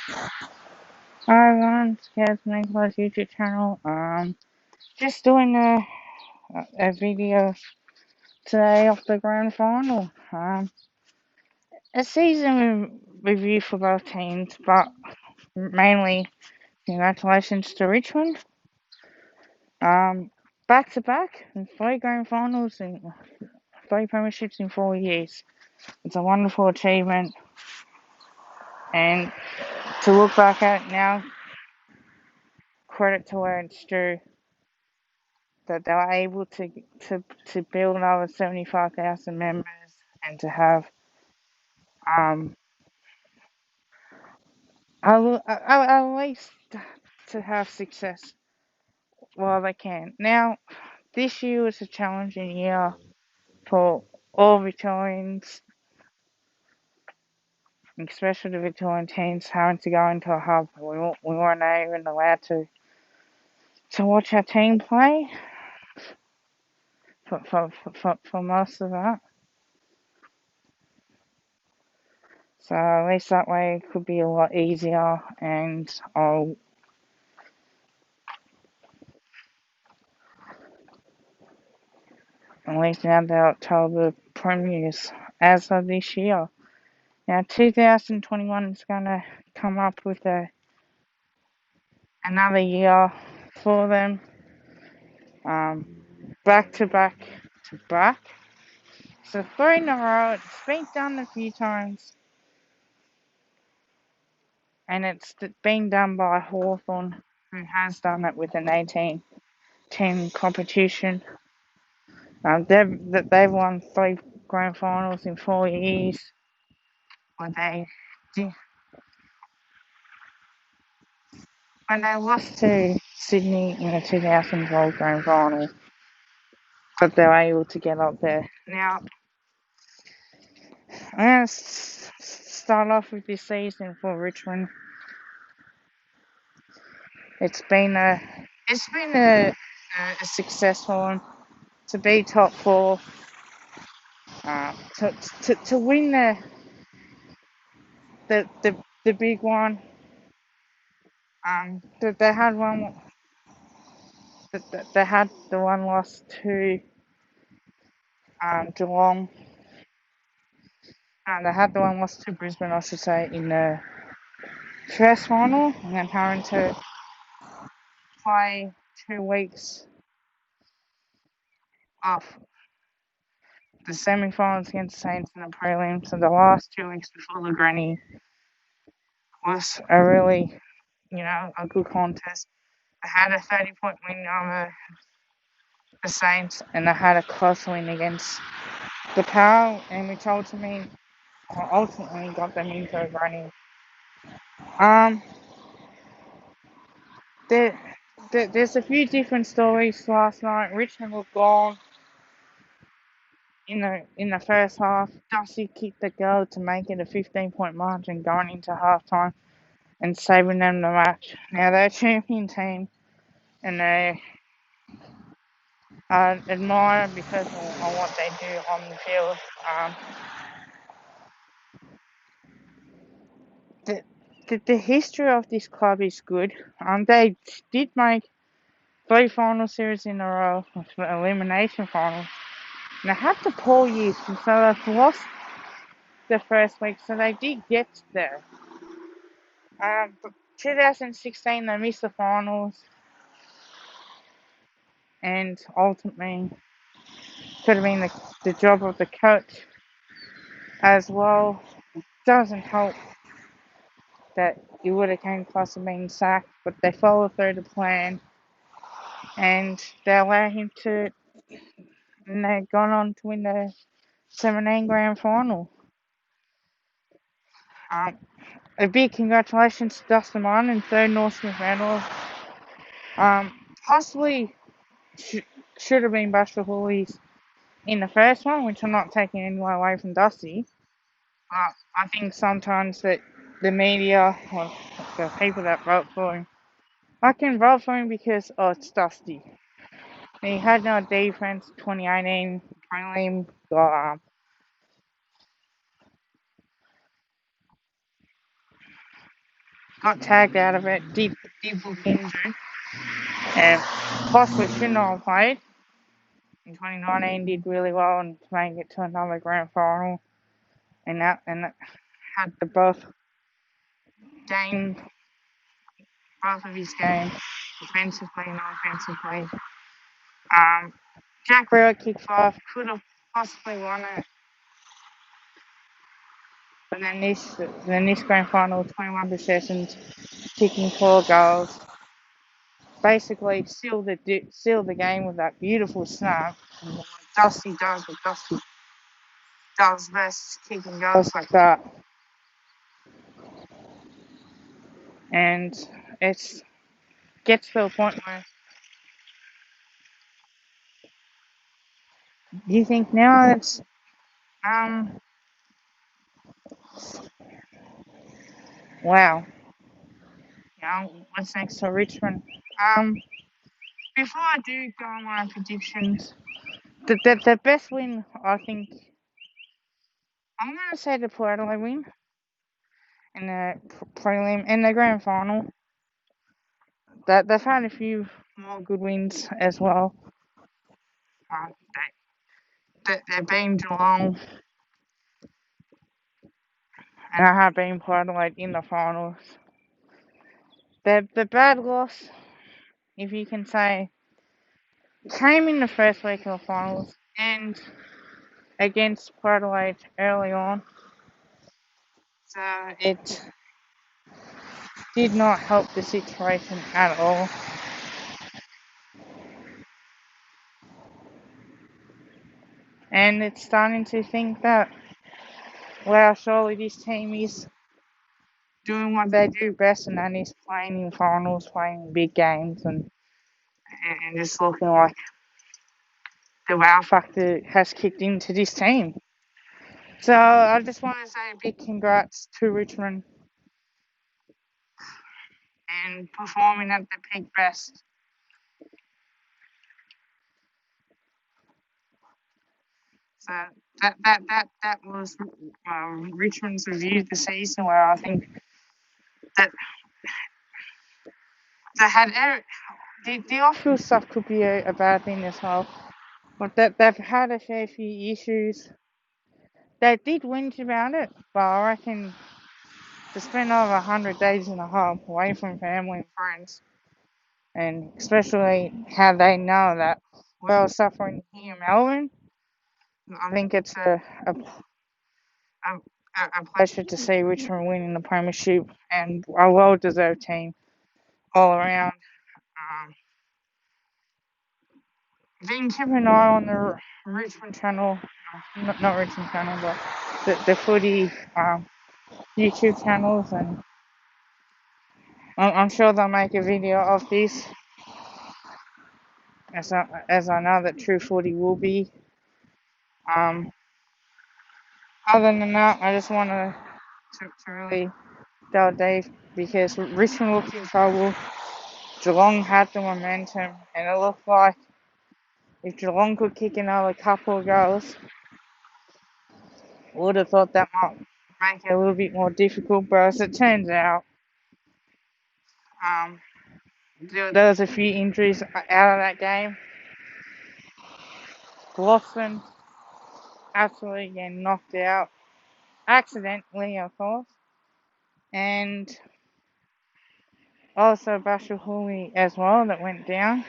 Hi everyone, it's Kaz Nicholas YouTube channel. Just doing a video today of the grand final. A season review for both teams, but mainly congratulations to Richmond. Back to back, and three grand finals and three premierships in 4 years. It's a wonderful achievement, and to look back at it now, credit to where it's due. That they were able to build another 75,000 members and to have um at least to have success while they can. Now, this year was a challenging year for all Victorians, especially the Victorian teams having to go into a hub. We weren't even allowed to watch our team play for most of that. So at least that way it could be a lot easier, and at least now they're October premieres as of this year. Now 2021 is going to come up with another year for them. Back to back to back. So three in a row. It's been done a few times, and it's been done by Hawthorn, who has done it with an 18-team competition. They've won three grand finals in 4 years. When they lost to Sydney in the 2012 grand final, but they were able to get up there. Now, I'm going to start off with this season for Richmond. It's been a successful one to be top four, to win the big one. That they had one that they had the one loss to Geelong. They had the one loss to Brisbane, I should say, in the first final, and then having to play 2 weeks off the semi-finals against Saints and the prelims. So the last 2 weeks before the granny was a really, a good contest. I had a 30-point win over the Saints, and I had a close win against the Power, and which ultimately got them into a granny. There's a few different stories last night. Richmond looked gone in the first half. Dusty kicked the goal to make it a 15-point margin going into halftime and saving them the match. Now they're a champion team, and they admire because of what they do on the field. The history of this club is good. They did make three final series in a row with elimination finals. And they had the poor years, and so they've lost the first week, so they did get there. But 2016 they missed the finals, and ultimately could have been the job of the coach as well. It doesn't help that he would have came close to being sacked, but they followed through the plan, and they allowed him to, and they've gone on to win the 17 grand final. A big congratulations to Dustin Martin, third North Smith medal. Possibly should have been bashed for Hoolies in the first one, which I'm not taking anyone away from Dusty. But I think sometimes that the media or the people that vote for him, I can vote for him because it's Dusty. He had no defense. 2018 prelim got got tagged out of it, did look injured, and possibly shouldn't have played. In 2019, did really well and made it to another grand final, and that had to both game both of his games, defensively and offensively. Jack River kicked off, could have possibly won it, but then this grand final, 21 possessions, kicking 4 goals, basically sealed the game with that beautiful snap. And Dusty does what Dusty does best, kicking goals like that, and it's gets to a point where you think now it's wow. What's next for Richmond? Um, Before I do go on my predictions, the best win, I think, I'm going to say the Puerto win in the prelim and the grand final. That they've had a few more good wins as well. They've been Geelong, and I have been Puerto in the finals. The bad loss, if you can say, came in the first week of the finals and against Puerto early on. So it did not help the situation at all. And it's starting to think that, well, surely this team is doing what they do best, and that is playing in finals, playing big games, and just looking like the wow factor has kicked into this team. So I just want to say a big congrats to Richmond and performing at the peak best. So that was Richmond's review of the season, where I think that they had the off-field stuff could be a bad thing as well, but that they've had a fair few issues. They did whinge about it, but I reckon to spend over 100 days in a hub away from family and friends, and especially how they know that we're suffering here in Melbourne, I think it's a pleasure to see Richmond winning the premiership, and a well-deserved team all around. Been keeping an eye on the Richmond channel, not Richmond channel, but the footy YouTube channels, and I'm sure they'll make a video of this, as I know that True Footy will be. Other than that, I just want to really delve deep, because Richmond looked in trouble. Geelong had the momentum, and it looked like if Geelong could kick another couple of goals, I would have thought that might make it a little bit more difficult. But as it turns out, there was a few injuries out of that game. Blossom absolutely getting knocked out, accidentally, of course, and also Bashir as well, that went down.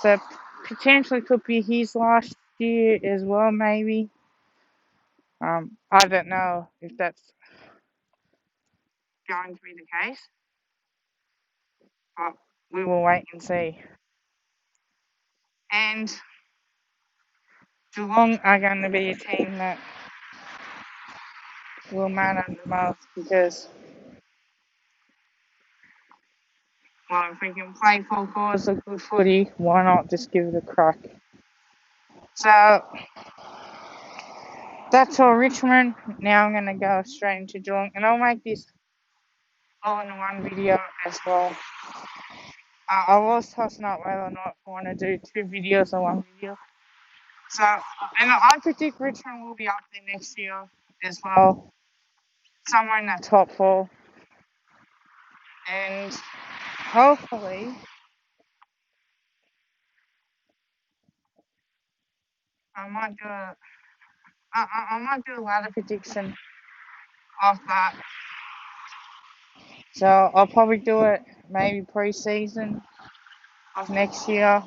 So potentially could be his last year as well, maybe. I don't know if that's going to be the case, but we will wait and see. And Geelong are going to be a team that will matter the most, because, well, if we can play full course of good footy, why not just give it a crack? So that's all Richmond. Now I'm going to go straight into Geelong, and I'll make this all in one video as well. I was tossing up whether or not I want to do 2 videos or 1 video. So, and I predict Richmond will be up there next year as well, somewhere in that top 4. and hopefully I might do a I might do a ladder prediction of that. So I'll probably do it maybe pre-season of next year.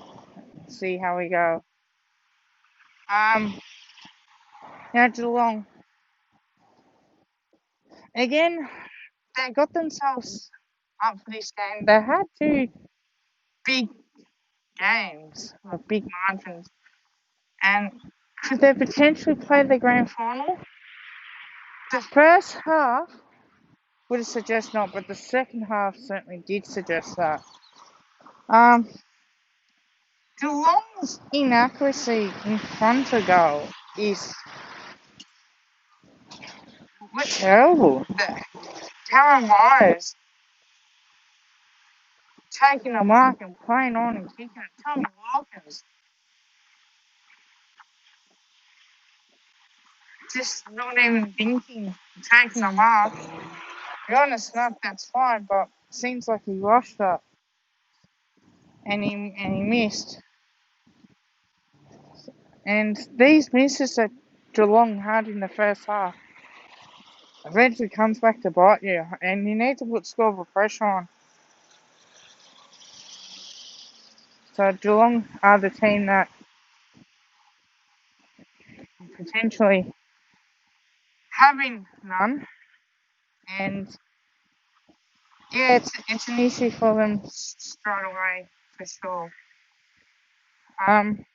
See how we go. Um, now Geelong again. They got themselves up for this game. They had two big games, or big margins, and could they potentially play the grand final? The first half would suggest not, but the second half certainly did suggest that. Um, Geelong's inaccuracy in front of goal is terrible. Darren Myers taking the mark and playing on and kicking it. Tommy Wilkins just not even thinking, taking the mark. You're on a snap, that's fine, but seems like he rushed up and he missed. And these misses that Geelong had in the first half eventually comes back to bite you, and you need to put score of pressure on. So Geelong are the team that potentially having none, and yeah, it's an issue for them straight away for sure. Um,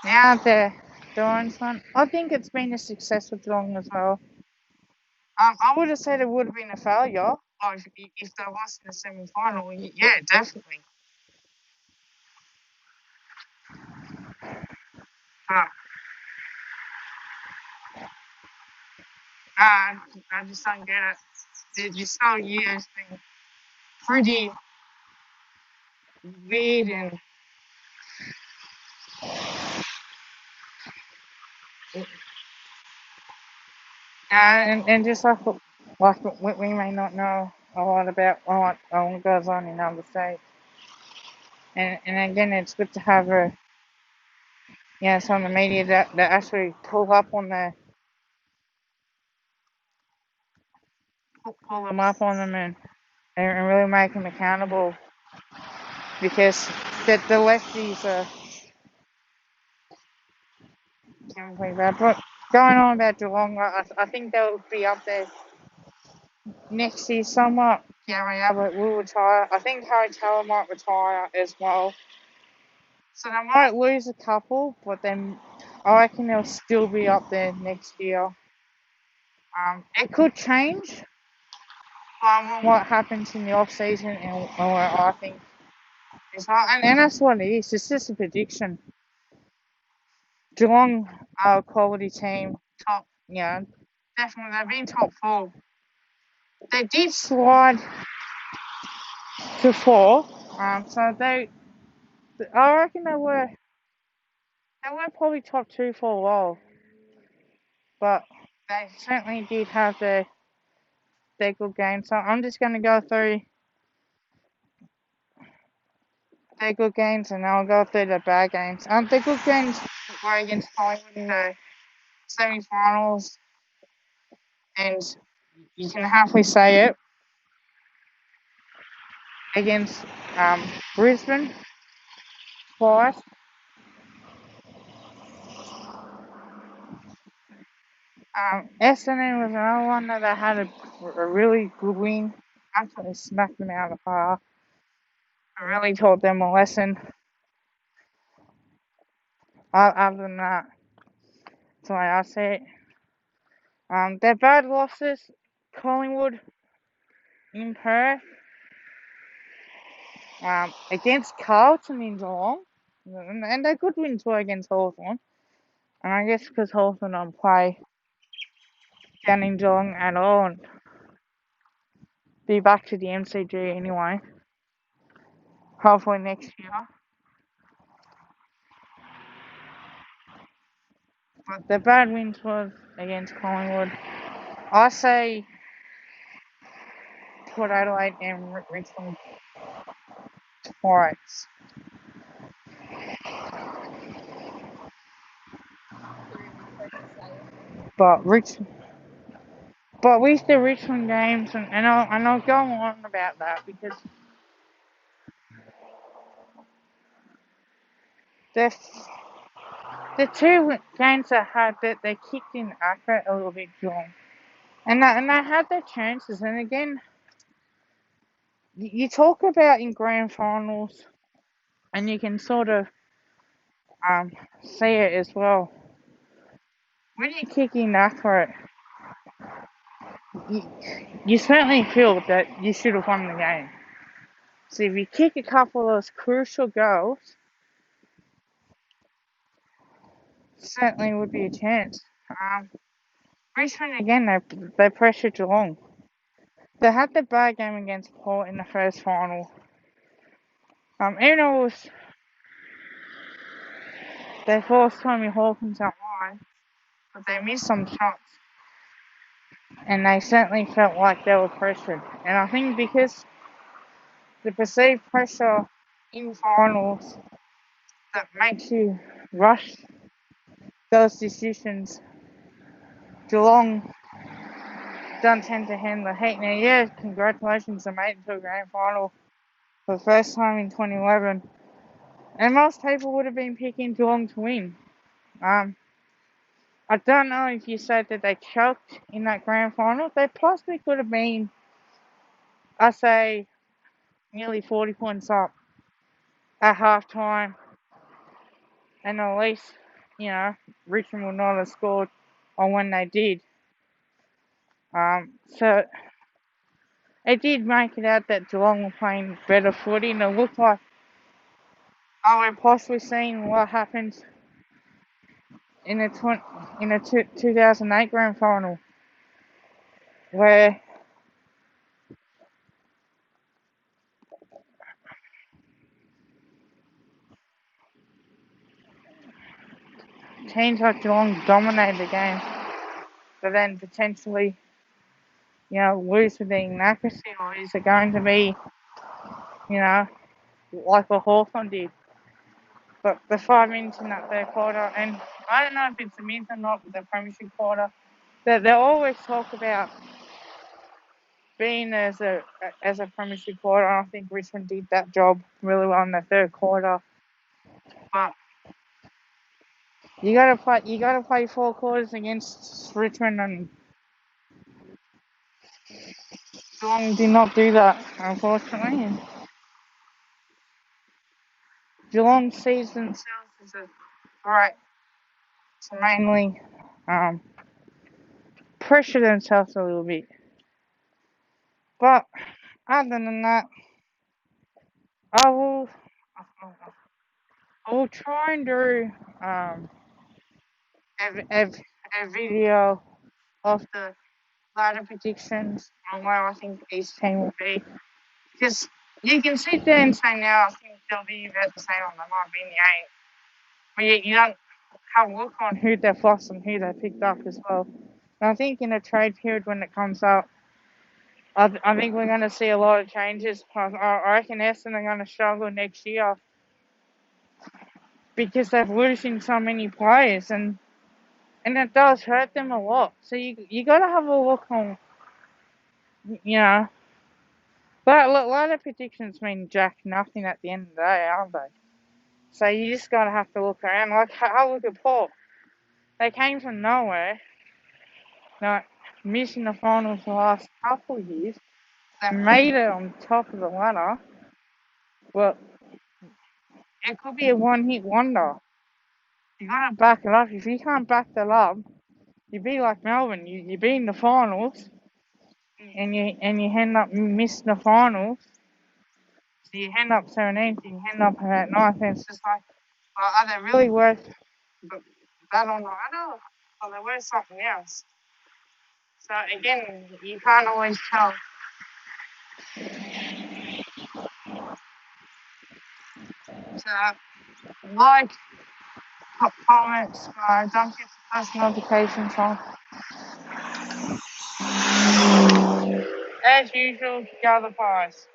Now they're doing one. I think it's been a success with Geelong as well. I would have said it would have been a failure if they lost in the semi-final. Yeah, definitely. But I just don't get it. This whole year's been pretty weird and just like we may not know a lot about what goes on in other states. And again, it's good to have some of the media that actually pull them up on them and really make them accountable, because the lefties are pretty bad. But going on about Geelong, I think they'll be up there next year somewhat. Gary Ablett will retire. I think Harry Taylor might retire as well. So they might lose a couple, but then I reckon they'll still be up there next year. It could change what happens in the off season and what I think is not, and that's what it is. It's just a prediction. Geelong are a quality team, top, definitely they've been top four. They did slide to four, so I reckon they were probably top two for a while, but they certainly did have their good games. So I'm just going to go through their good games and I'll go through the bad games. The good games were against Collingwood in the semi-finals, and you can happily say it, against Brisbane twice. Essendon was another one that I had a really good win. Absolutely smacked them out of the park. I really taught them a lesson. Other than that, that's the way I see it. Their bad losses: Collingwood in Perth, against Carlton in Geelong, and their good wins were against Hawthorn. And I guess because Hawthorn don't play down in Geelong at all, and be back to the MCG anyway, hopefully next year. But the bad wins was against Collingwood. I say Port Adelaide and Richmond twice. But with the Richmond games, and I'll go on about that because the the two games they had that they kicked in accurate a little bit Geelong, and they had their chances. And again, you talk about in grand finals, and you can sort of um see it as well. When you kick in accurate, you, you certainly feel that you should have won the game. So if you kick a couple of those crucial goals, certainly would be a chance. Richmond again, they pressured Geelong. They had the bad game against Port in the first final. Even though it was they forced Tommy Hawkins out wide, but they missed some shots, and they certainly felt like they were pressured. And I think because the perceived pressure in finals that makes you rush those decisions, Geelong don't tend to handle the heat. Now, yeah, congratulations, they made it to a grand final for the first time in 2011. And most people would have been picking Geelong to win. I don't know if you said that they choked in that grand final. They possibly could have been, I say, nearly 40 points up at half time. And at least, Richmond would not have scored on when they did. So it did make it out that Geelong were playing better footy, and it looked like we're possibly seeing what happened in the 2008 grand final, where teams like Geelong dominated the game, but then potentially, lose with the inaccuracy, or is it going to be, like what Hawthorn did? But the 5 minutes in that third quarter, and I don't know if it's a myth or not with the premiership quarter, that they always talk about being as a premiership quarter. I think Richmond did that job really well in the third quarter. But you gotta play 4 quarters against Richmond, and Geelong did not do that, unfortunately. And Geelong sees themselves as a threat to mainly pressure themselves a little bit. But other than that, I will I will try and do a, a video of the ladder predictions on where I think each team will be. Because you can sit there and say now I think they'll be about the same, or they might be in the eight. But you don't have a look on who they've lost and who they picked up as well. And I think in a trade period when it comes up, I think we're going to see a lot of changes. I reckon Essendon are going to struggle next year because they're losing so many players, and it does hurt them a lot. So you got to have a look on, but a lot of predictions mean jack nothing at the end of the day, aren't they? So you just got to have to look around. Like, I look at Port. They came from nowhere, like missing the finals the last couple of years. They made it on top of the ladder. Well, it could be a one-hit wonder. You gotta back it up. If you can't back that up, you'd be like Melbourne. You be in the finals, and you end up missing the finals. So you end up 17th, you end up at 9th, and it's just like, are they really worth that on the ladder, or are they worth something else? So again, you can't always tell. So, like comments, don't get the post notifications on. As usual, go the Pies.